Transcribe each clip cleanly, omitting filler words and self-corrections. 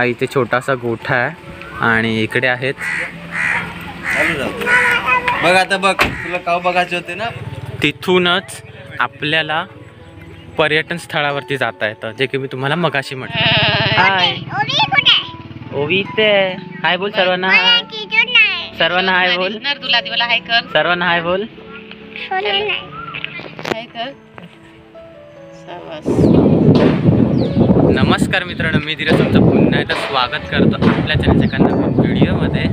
हा इथे छोटासा गोठा आहे आणि इकडे आहेत बघ आता बघ तुला काव बघायचे होते ना तिथूनच आपल्याला पर्यटन स्थळावरती जाता येतं जे की मी तुम्हाला मगाशी म्हटलं. हाय ओवी इथे हाय बोल सर्वांना. हाय सर्वांना हाय बोल. सर्वांना हाय बोल. नमस्कार मित्रांनो, मी धीरज तुमचं पुन्हा एकदा स्वागत करतो आपल्या चॅनलच्या एका नवीन व्हिडिओमध्ये.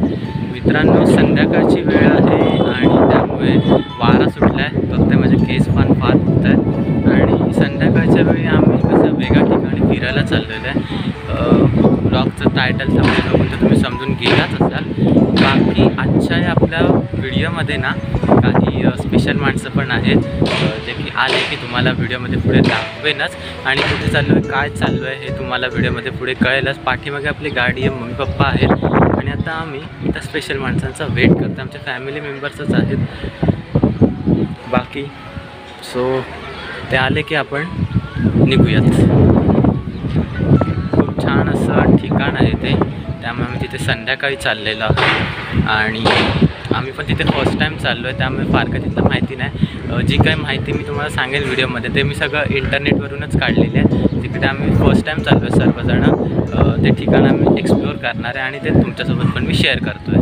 मित्रांनो संध्याकाळची वेळ आहे आणि त्यामुळे वारा सुटला आहे, फक्त माझे केस फार होत आहेत आणि संध्याकाळच्या वेळी आम्ही कसं वेगळ्या ठिकाणी फिरायला चाललेलो आहे. ब्लॉगचं टायटल समजून तर तुम्ही समजून गेलाच असाल. बाकी आजच्या या आपल्या व्हिडिओमध्ये ना काही स्पेशल माणसं पण आहेत जे की आले की तुम्हाला व्हिडिओमध्ये पुढे दाखवेनच आणि कुठे चाललो आहे काय चाललो आहे हे तुम्हाला व्हिडिओमध्ये पुढे कळेलच. पाठीमागे आपली गाडी आहे, मम्मी पप्पा आहेत आणि आता आम्ही त्या स्पेशल माणसांचा वेट करतो. आमच्या फॅमिली मेंबर्सच आहेत बाकी. सो ते आले की आपण निघूयात. खूप छान असं ठिकाण आहे ते, त्यामुळे आम्ही तिथे संध्याकाळी चाललेलो आहोत आणि आम्ही पण तिथे फर्स्ट टाईम चाललो आहे, त्यामुळे फार काही तिथलं माहिती नाही. जी काही माहिती मी तुम्हाला सांगेल व्हिडिओमध्ये ते मी सगळं इंटरनेटवरूनच काढलेली आहे. तिकडे आम्ही फर्स्ट टाईम चाललो आहे सर्वजणं. ते ठिकाण आम्ही एक्सप्लोअर करणार आहे आणि ते तुमच्यासोबत पण मी शेअर करतो आहे.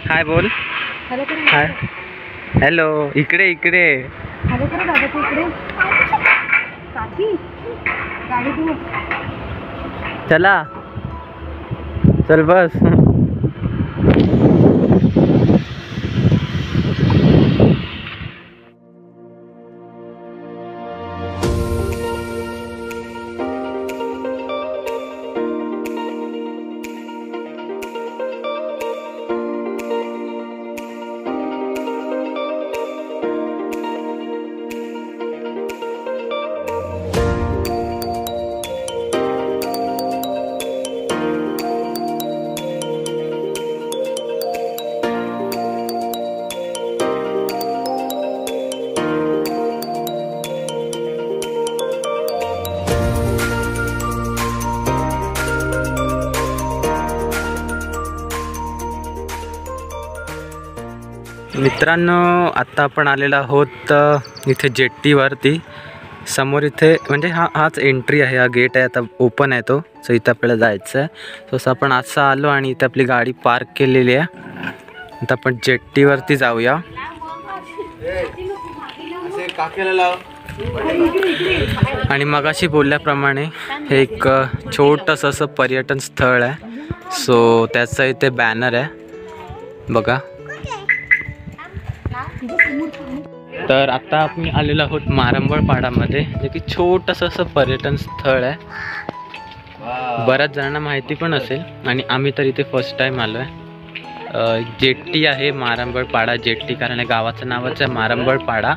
हाय बोल. Hi hello. इकडे इकडे चला चल बस. मित्रांनो आत्ता आपण आलेलो आहोत इथे जेट्टीवरती. समोर इथे म्हणजे हाच एंट्री आहे, हा गेट आहे, आता ओपन आहे तो. सो इथं आपल्याला जायचं आहे. तसं आपण असं आलो आणि इथे आपली गाडी पार्क केलेली आहे. आता आपण जेट्टीवरती जाऊया. आणि मगाशी बोलल्याप्रमाणे हे एक छोटंसं असं पर्यटन स्थळ आहे. सो त्याचं इथे बॅनर आहे बघा. तर आता आपण आलेलो आहोत मारंबळपाडामध्ये, जे की छोटंसं असं पर्यटन स्थळ आहे. बऱ्याच जणांना माहिती पण असेल आणि आम्ही तर इथे फर्स्ट टाईम आलो आहे. जेट्टी आहे मारंबळपाडा जेट्टी, कारण या गावाचं नावच आहे मारंबळपाडा.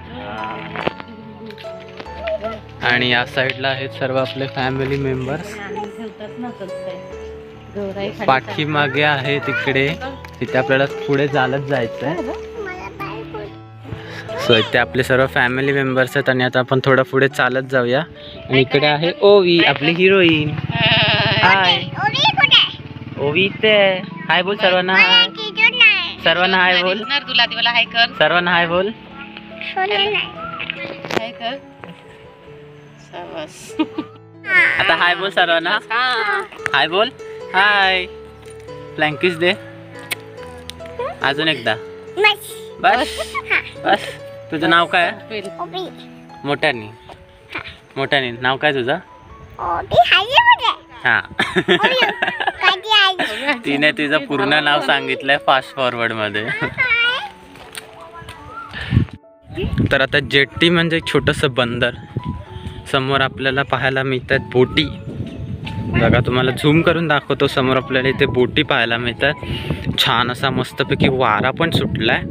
आणि या साईडला आहेत सर्व आपले फॅमिली मेंबर्स. पाठीमागे आहे तिकडे, तिथे आपल्याला पुढे चालत जायचं आहे. सो इथे आपले सर्व फॅमिली मेंबर्स आहेत आणि आता आपण थोडं पुढे चालत जाऊया. आणि इकडे आहे ओवी आपली हिरोईन. हाय ओवी इथे हाय बोल सर्वांना. हाय सर्वांना हाय बोल. सर्वांना हाय बोल. आता हाय बोल सर्वांना. हाय बोल. हाय फ्लँकिश दे अजून एकदा. बस बस. तुझं नाव काय? मोठ्यानी मोठ्यानी नाव काय तुझं? हा तिने तिचं पूर्ण नाव सांगितलंय फास्ट फॉरवर्ड मध्ये. तर आता जेट्टी म्हणजे छोटंसं बंदर. समोर आपल्याला पाहायला मिळतात बोटी. बघा तुम्हाला झूम करून दाखवतो. समोर आपल्याला इथे बोटी पाहायला मिळतात. छान असा मस्तपैकी वारा पण सुटलाय,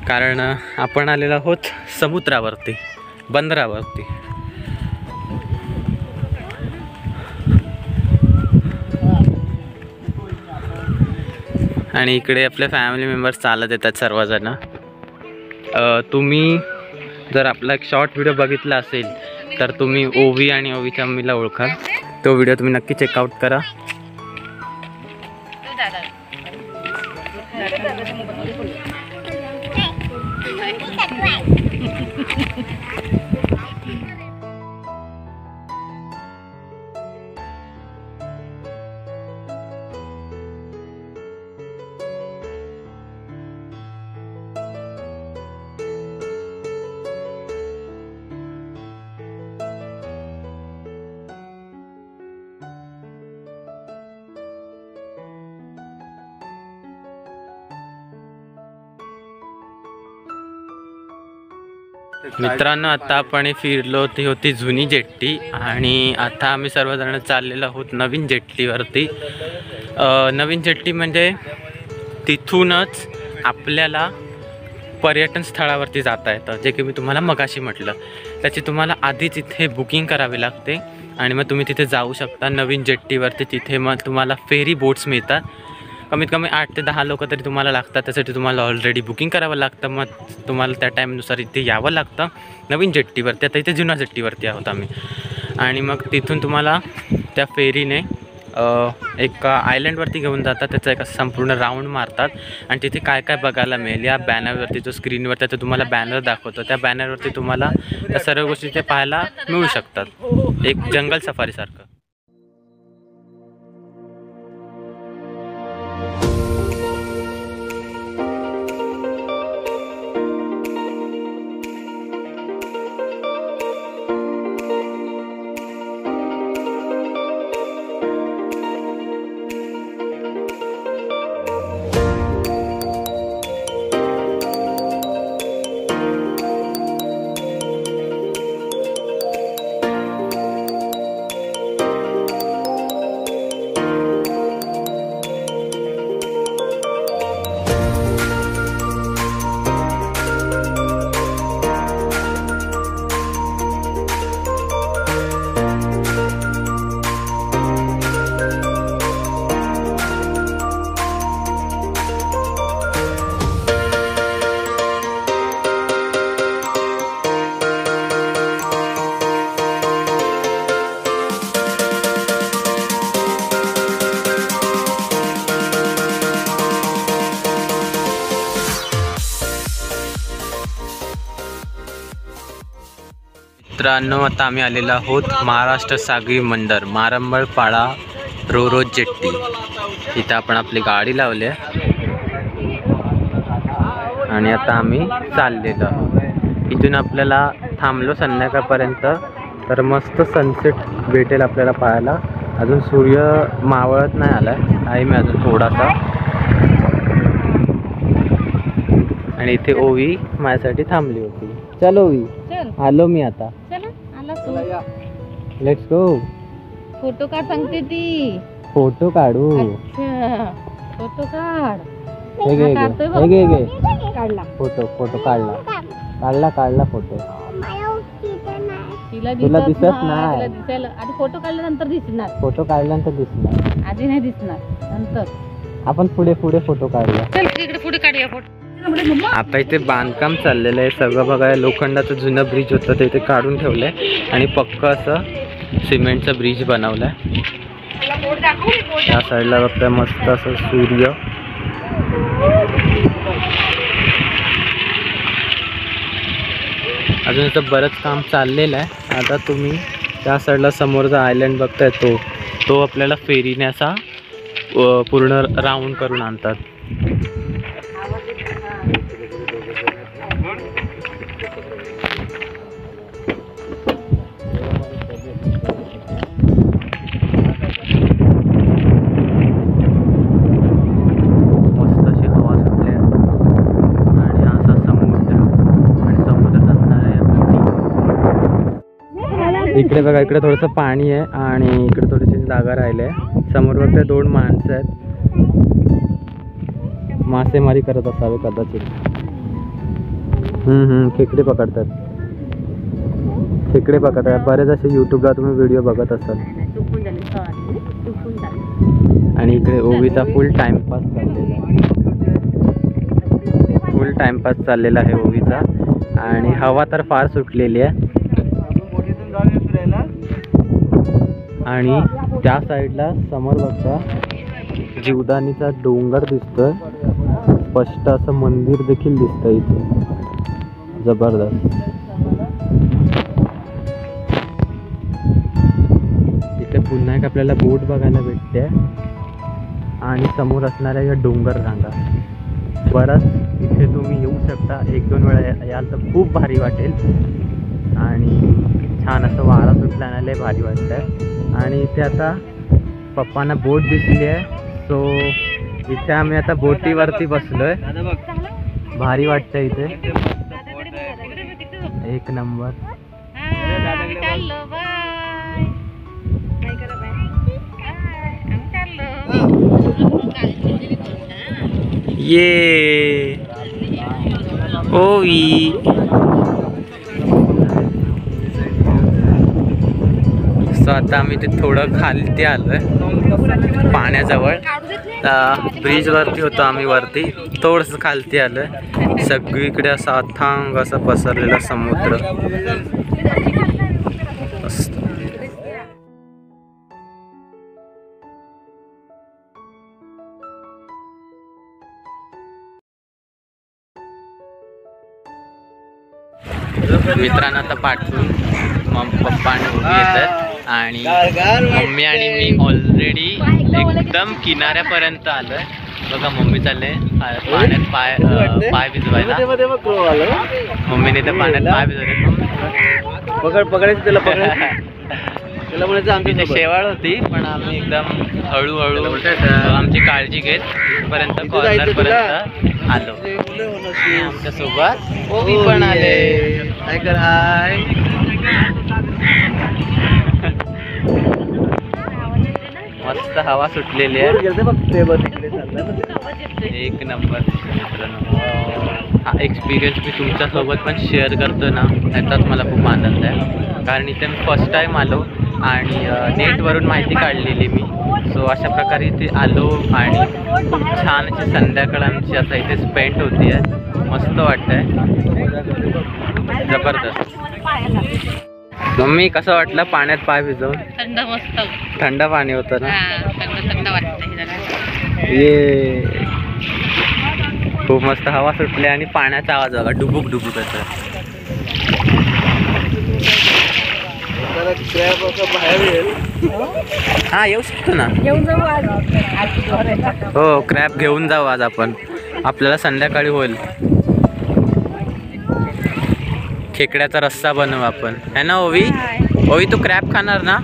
कारण आपण आलेलो आहोत समुद्रावरती, बंदरावरती. आणि इकडे आपले फॅमिली मेंबर्स चालत येतात सर्वजण. तुम्ही जर आपला एक शॉर्ट व्हिडिओ बघितला असेल तर तुम्ही ओवी आणि ओवीच्या मम्मीला ओळखाल. तो व्हिडिओ तुम्ही नक्की चेकआउट करा. मित्रांनो, आता आपण फिरलो ती होती जुनी जेट्टी आणि आता आम्ही सर्वजण चाललेलो आहोत नवीन जेट्टीवरती. नवीन जेट्टी म्हणजे तिथूनच आपल्याला पर्यटन स्थळावरती जाता येतं, जे की मी तुम्हाला मगाशी म्हटलं. त्याची तुम्हाला आधीच इथे बुकिंग करावी लागते आणि मग तुम्ही तिथे जाऊ शकता नवीन जेट्टीवरती. तिथे मग तुम्हाला फेरी बोट्स मिळतात. कमीत कमी 8 ते 10 लोक तरी तुम्हाला लागतात. त्यासाठी तुम्हाला ऑलरेडी बुकिंग करावं लागतं. मग तुम्हाला त्या टाईमनुसार इथे यावं लागतं नवीन जेट्टीवरती. आता इथे जुन्या जेट्टीवरती आहोत आम्ही. आणि मग तिथून तुम्हाला त्या फेरीने एका आयलंडवरती घेऊन जातात. त्याचा एक संपूर्ण राऊंड मारतात आणि तिथे काय काय बघायला मिळेल या बॅनरवरती, जो स्क्रीनवर त्याचं तुम्हाला बॅनर दाखवतो, त्या बॅनरवरती तुम्हाला त्या सर्व गोष्टी ते पाहायला मिळू शकतात. एक जंगल सफारीसारखं. मित्रांनो, आता आम्ही आलेलो आहोत महाराष्ट्र सागरी मंदिर, मारंबळपाडा रोरो जेट्टी. इथं आपण आपली गाडी लावली आहे आणि आता आम्ही चाललेलो आहोत. इथून आपल्याला थांबलो संध्याकाळपर्यंत तर मस्त सनसेट भेटेल आपल्याला पाहायला. अजून सूर्य मावळत नाही आला आहे मी अजून थोडासा. आणि इथे ओवी माझ्यासाठी थांबली होती. चल ओवी, आलो मी आता. Let's go. फोटो काढ सांगते ती. फोटो काढू. अच्छा, फोटो काढ. हे घे काढला फोटो काढला फोटो. तुला दिसत नाही. तुला दिसायला आधी फोटो काढल्यानंतर दिसणार. फोटो काढल्यानंतर दिसणार. आधी नाही दिसणार, नंतर. आपण पुढे फोटो काढूया. चल इकडे पुढे काढूया फोटो. आता इथे बांधकाम चाललेलं आहे सगळं बघायला. लोखंडाचं जुनं ब्रिज होतं ते इथे काढून ठेवलंय आणि पक्क असं सिमेंटचा ब्रिज बनवलाय. या साईडला बघताय मस्त असं सूर्य. अजून इथं बरंच काम चाललेलं आहे. आता तुम्ही त्या साईडला समोरचा आयलंड बघताय, तो आपल्याला फेरीने असा पूर्ण राऊंड करून आणतात. इकडे बघा, इकडे थोडंसं पाणी आहे आणि इकडे थोडीशी जागा राहिली आहे. समोर बघते 2 माणसं आहेत, मासेमारी करत असावे कदाचित. खेकडे पकडतात. बरेच असे यूट्यूबला तुम्ही व्हिडिओ बघत असाल. आणि इकडे ओवीचा फुल टाइमपास चाललेला आहे ओवीचा. आणि हवा तर फार सुटलेली आहे. आणि त्या साईडला समोर बघता जीवदानीचा डोंगर दिसतोय, स्पष्ट असं मंदिर देखील दिसतंय इथे, जबरदस्त. इथे पुन्हा एक आपल्याला बोट बघायला भेटते आणि समोर असणाऱ्या या डोंगर रांगा. बरंच इथे तुम्ही येऊ शकता, 1-2 वेळा याल तर खूप भारी वाटेल. आणि छान असं वारा सुटल्यानं लय भारी वाटतंय. आणि इथे आता पप्पांना बोट दिसली आहे, सो इथे आम्ही आता बोटीवरती बसलोय. भारी वाटतंय इथे, एक नंबर. ये ओवी सो आता आम्ही ते थोडं खालती आलोय पाण्याजवळ. ब्रिजवरती होतो आम्ही, वरती थोडंसं खालती आलोय. सगळीकडे असं अथांग असं पसरलेला समुद्र. मित्रांना आता पाठवून मग पप्पा आणि मम्मी येतात आणि मम्मी आणि मी ऑलरेडी एकदम किनाऱ्यापर्यंत आलोय. बघा मम्मी चालले पाण्यात पाय भिजवायला. मम्मीने तर पाण्यात पाय भिजवले. पकडायचं त्याला, त्याला म्हणायचं आमची शेवाळ होती, पण आम्ही एकदम हळूहळू आमची काळजी घेत इथपर्यंत कॉर्नर पर्यंत आलो. आमच्या सोबत ओवी पण आले. हाय. मस्त हवा सुटलेली आहे, एक नंबर. मित्रांनो हा एक्सपिरियन्स मी तुमच्यासोबत पण शेअर करतो ना, त्याचाच मला खूप आनंद आहे. कारण इथे मी फर्स्ट टाईम आलो आणि नेटवरून माहिती काढलेली मी. सो अशा प्रकारे इथे आलो आणि खूप छान अशी संध्याकाळ आमची आता इथे स्पेंड होती आहे. मस्त वाटतंय, जबरदस्त. मम्मी कसं वाटलं पाण्यात पाय भिजवून? थंड, मस्त थंड पाणी होतं ना. थंड वाटतं. ये खूप मस्त हवा सुटली आणि पाण्याचा आवाज बघा, डुबुक डुबुक असं. हा येऊ शकतो ना, येऊन जाऊ आज. हो क्रॅब घेऊन जाऊ आज आपण, आपल्याला संध्याकाळी होईल. खेकड्याचा रस्सा बनवू आपण, है ना ओवी? ओवी तू क्रॅब खाणार ना?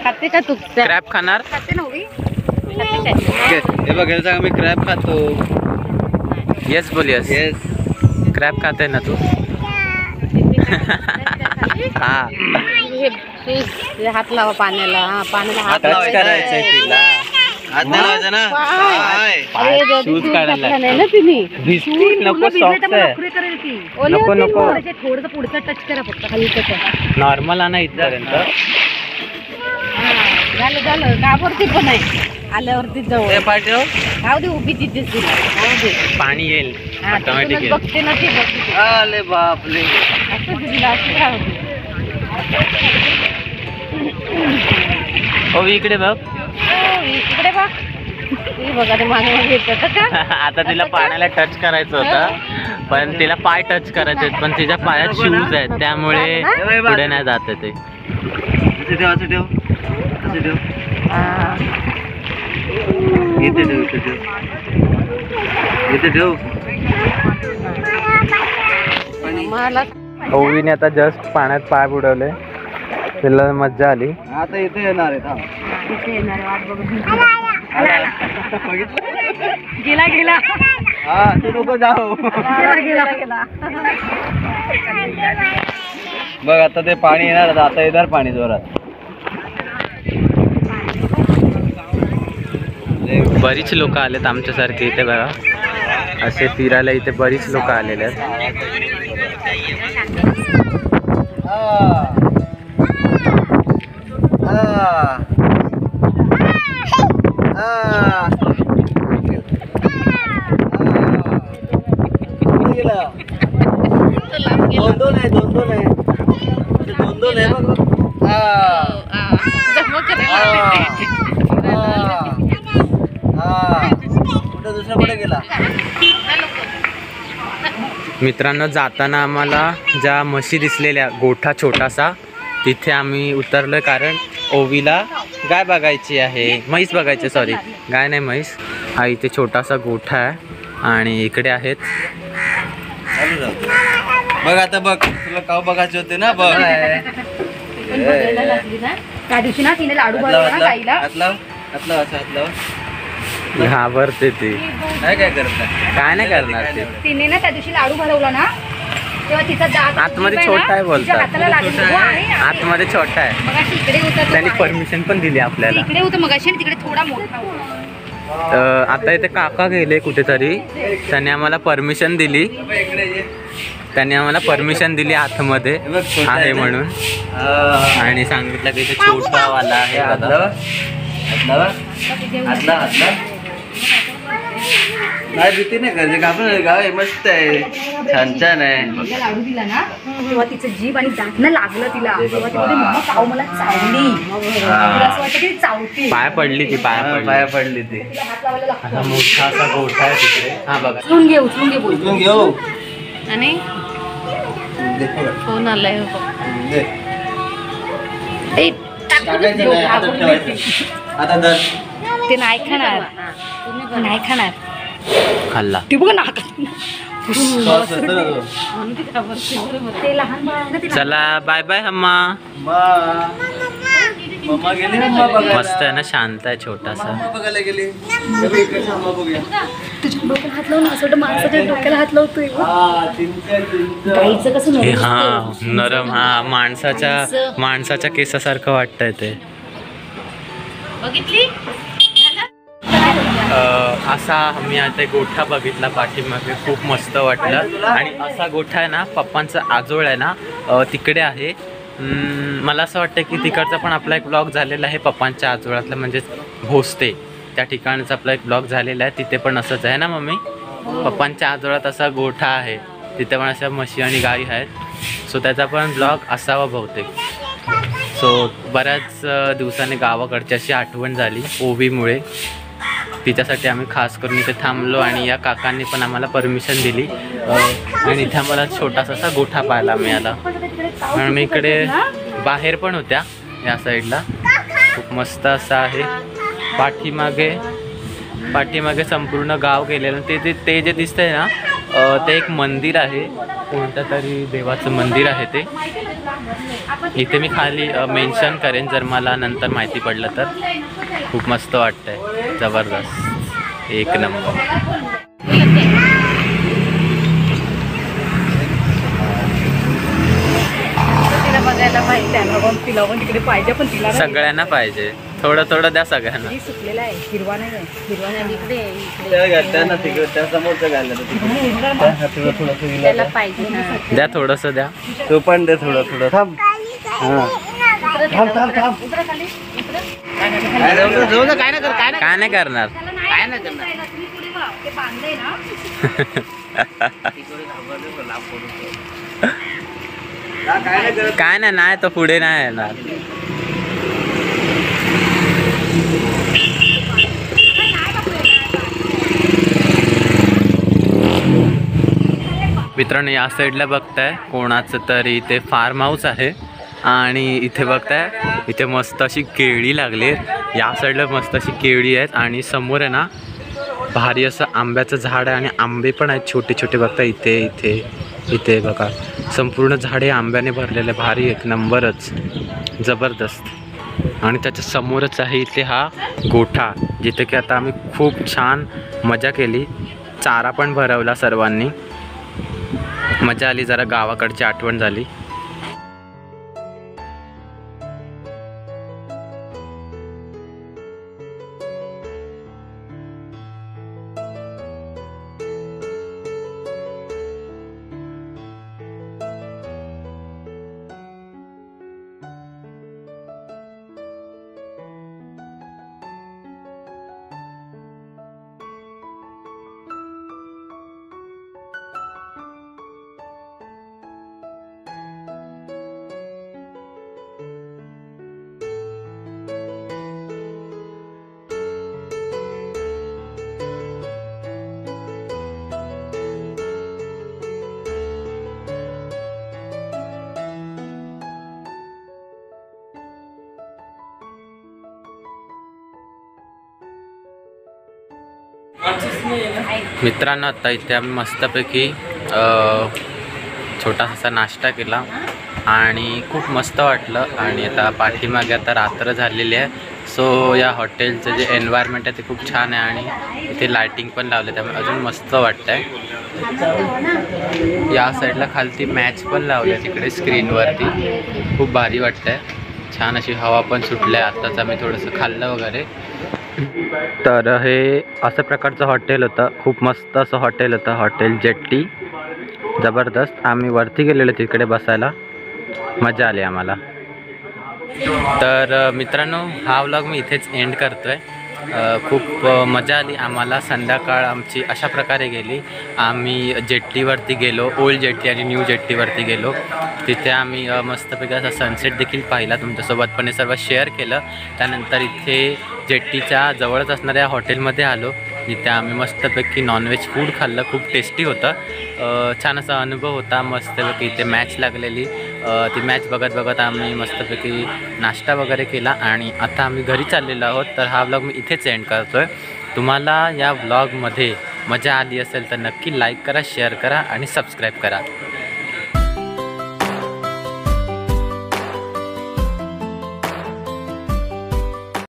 खाते का तू? क्रॅब खाणार? खाते ना ओवी? हे बघ, सांग मी क्रॅब खातो. येस बोल. येस क्रॅब खाते ना तू? हा हात लावा पाण्याला. हा पाण्याला हात टच करायचंय तिला. हात नाही लावायचा ना. हाय. शूज काढायला नाही ना तिने. भिजतील, नको सॉक्स आहे. नको नको, थोडस पुढचं टच करा फक्त, हलकं. नॉर्मल आणा इथपर्यंत. झालं घाबरती पण आहे. आल्यावरती जवळ पाठव. राहू दे उभी तिथेच तिला. राहू दे, पाणी येईल ऑटोमॅटिक येईल. बघते ना ती बघते. आले बापले. असं तिला असं राहू दे. ओवी इकडे बघ. इकडे बघ. ती बघा ते मागे मागे येतं का? आता तिला पाण्याला टच करायचं होतं, पण तिला पाय टच करायचे आहेत, पण तिच्या पायात शूज आहेत त्यामुळे पुढे नाही जात आहे ते. असं ठेव, असं ठेव, असं ठेव. इथे ठेव, इथे ठेव, इथे ठेव. मला ओवीने आता जस्ट पाण्यात पाय बुडवले, तिला मज्जा आली. आता इथे येणार आहे. तिथे येणार आहे, वाट बघत. गेला गेला. हा तू नको जाऊ. गेला. बघ आता ते पाणी येणार, आता येणार पाणी जोरात. बरीच लोक आलेत आमच्यासारखे इथे बघा, असे फिरायला इथे बरीच लोक आलेले आहेत. दोन आहे. मित्रांनो जाताना आम्हाला ज्या म्हशी दिसलेल्या गोठा छोटासा तिथे आम्ही उतरलोय कारण ओवीला गाय बघायची आहे, म्हैस बघायची, सॉरी गाय नाही म्हैस. हा इथे छोटासा गोठा आहे आणि इकडे आहेत. बघ आता बघ, तुला काव बघायचे होते ना, बघ त्या दिवशी ना तिने लाडू बनवला ना गाईला. घाबरते ती, काय करत काय नाही करणार ते. तिने ना त्या दिवशी लाडू भरवला ना तेव्हा तिचा दात आतमध्ये जीभ आहे छोटा आहे ना, बोलतात. तिच्या हाताला लागली. हो, आहे. आतमध्ये छोटा आहे. मगाशी इकडे होता तो त्यांनी आहे. परमिशन पण दिली आपल्याला. इकडे होतं मगाशी आणि तिकडे थोडा मोठा होता. आता इथे काका गेले कुठेतरी, त्यांनी आम्हाला परमिशन दिली. त्यांनी आम्हाला परमिशन दिली आतमध्ये आहे म्हणून आणि सांगितलं की इथे छोटा वाला आहे नाही भीती नाही करते, आपण गाव आहे मस्त आहे, छान छान आहे. तिला लाडू दिला ना तेव्हा तिचं जीभ आणि दात ना लागलं तिला. तेव्हा ती बोलते, मम्मा काव मला चावली. तिला असं वाटतं की चावते. पाया पडली ती, पाया पडली ती. तिला हात लावायला लागतो. आता मोठा असा गोठा आहे तिकडे. हा बघा, उचलून घे बोल. उचलून घेऊ आणि फोन आलाय. टाकायचं नाही, हातात ठेवायचं. आता धर. ते नाही खाणार, नाही खाणार. खाल्ला. ती बघ ना सॉस होतं ना तो. ते लहान बाळ आहे ना, ते चला बाय बाय हम्मा. मम्मा गेली, मम्मा बघायला. मस्त आहे ना, शांत आहे छोटासा. मम्मा बघायला गेली. इकडे मम्मा बघूया. तुझ्या डोक्याला हात लावून असं वाटतं माणसाच्या डोक्याला हात लावतोय. गाईचं कसं हे नरम हा असतं. नरम, हा माणसाच्या केसासारखं वाटतंय ते. बघितली असा आम्ही आता गोठा बघितला पाठीमागे, खूप मस्त वाटलं. आणि असा गोठा आहे ना, पप्पांचा आजोळ आहे ना तिकडे आहे. मला असं वाटतं की तिकडचा पण आपला एक ब्लॉग झालेला आहे पप्पांच्या आजोळातला, म्हणजेच भोसते त्या ठिकाणचा आपला एक ब्लॉग झालेला आहे. तिथे पण असंच आहे ना मम्मी, पप्पांच्या आजोळात असा गोठा आहे, तिथे पण अशा म्हशी आणि गाई आहेत. सो त्याचा पण ब्लॉग असावा बहुतेक. सो बऱ्याच दिवसांनी गावाकडची अशी आठवण झाली ओवीमुळे. तिच्यासाठी आम्ही खास करून इथे थांबलो आणि या काकांनी पण आम्हाला परमिशन दिली आणि इथे आम्हाला छोटासा असा गोठा पाहायला मिळाला. आणि इकडे बाहेर पण होत्या या साईडला, खूप मस्त असा आहे. पाठीमागे संपूर्ण गाव गेलेलं. ते जे दिसतंय ना ते एक मंदिर आहे, कोणत्या तरी देवाचं मंदिर आहे ते. इथे मी खाली मेन्शन करेन जर मला नंतर माहिती पडलं तर. खूप मस्त वाटतंय, जबरदस्त, एक नंबर. तिला बघायला पाहिजे, तिला पण तिकडे पाहिजे, पण तिला सगळ्यांना पाहिजे, थोडं थोडं द्या सगळ्यांना. सुकलेला आहे, हिरवा नाही आहे. हिरवा नाही इकडे त्या समोरचं घाललं त्याला पाहिजे ना. द्या थोडंसं द्या. तो पण दे थोडं थोडं. थांब. काय नाही करणार. काय नाही तो पुढे नाही येणार. मित्रांनो या साईडला बघताय कोणाचं तरी इथे फार्म हाऊस आहे आणि इथे बघताय इथे मस्त अशी केळी लागली. या साईडला मस्त अशी केळी आहेत आणि समोर आहे ना भारी असं आंब्याचं झाड आहे आणि आंबे पण आहेत छोटे छोटे. बघता इथे इथे इथे बघा संपूर्ण झाडे आंब्याने भरलेले, भारी, एक नंबरच, जबरदस्त. आणि त्याच्या समोरच आहे इथे हा गोठा जिथे की आता आम्ही खूप छान मजा केली. चारा पण भरवला सर्वांनी, मजा आली, जरा गावाकडची आठवण झाली. मित्रांनो आता इथे आम्ही मस्तपैकी छोटासा नाश्ता केला आणि खूप मस्त वाटलं. आणि आता पाठीमागे आता रात्र झालेली आहे. सो या हॉटेलचं जे एन्व्हायरमेंट आहे ते खूप छान आहे आणि इथे लायटिंग पण लावले त्यामुळे अजून मस्त वाटतं आहे. या साईडला खालती मॅच पण लावले तिकडे स्क्रीनवरती, खूप भारी वाटतं आहे. छान अशी हवा पण सुटली आहे. आत्ताच आम्ही थोडंसं खाल्लं वगैरे. तर हे असं प्रकारचं हॉटेल होतं, खूप मस्त असं हॉटेल होतं, हॉटेल जेट्टी. जबरदस्त. आम्ही वरती गेलेलो तिकडे बसायला, मजा आली आम्हाला. तर मित्रांनो हा व्लॉग मी इथेच एंड करतो आहे. खूप मजा आली आम्हाला. संध्याकाळ आमची अशा प्रकारे गेली. आम्ही जेट्टीवरती गेलो, ओल्ड जेट्टी आणि न्यू जेट्टीवरती गेलो. तिथे आम्ही मस्तपैकी असा सनसेट देखील पाहिला, तुमच्यासोबत पण हे सर्व शेअर केलं. त्यानंतर इथे जेट्टीच्या जवळच असणाऱ्या हॉटेलमध्ये आलो, जिथे आम्ही मस्तपैकी नॉनव्हेज फूड खाल्लं. खूप टेस्टी होतं. छान असा अनुभव होता. मस्तपैकी इथे मॅच लागलेली, ती मॅच बघत बघत आम्ही मस्तपैकी नाश्ता वगैरे केला आणि आता आम्ही घरी चाललेलो आहोत. तर हा व्लॉग मी इथेच एंड करतो आहे. तुम्हाला या व्लॉगमध्ये मजा आली असेल तर नक्की लाईक करा, शेअर करा आणि सबस्क्राईब करा.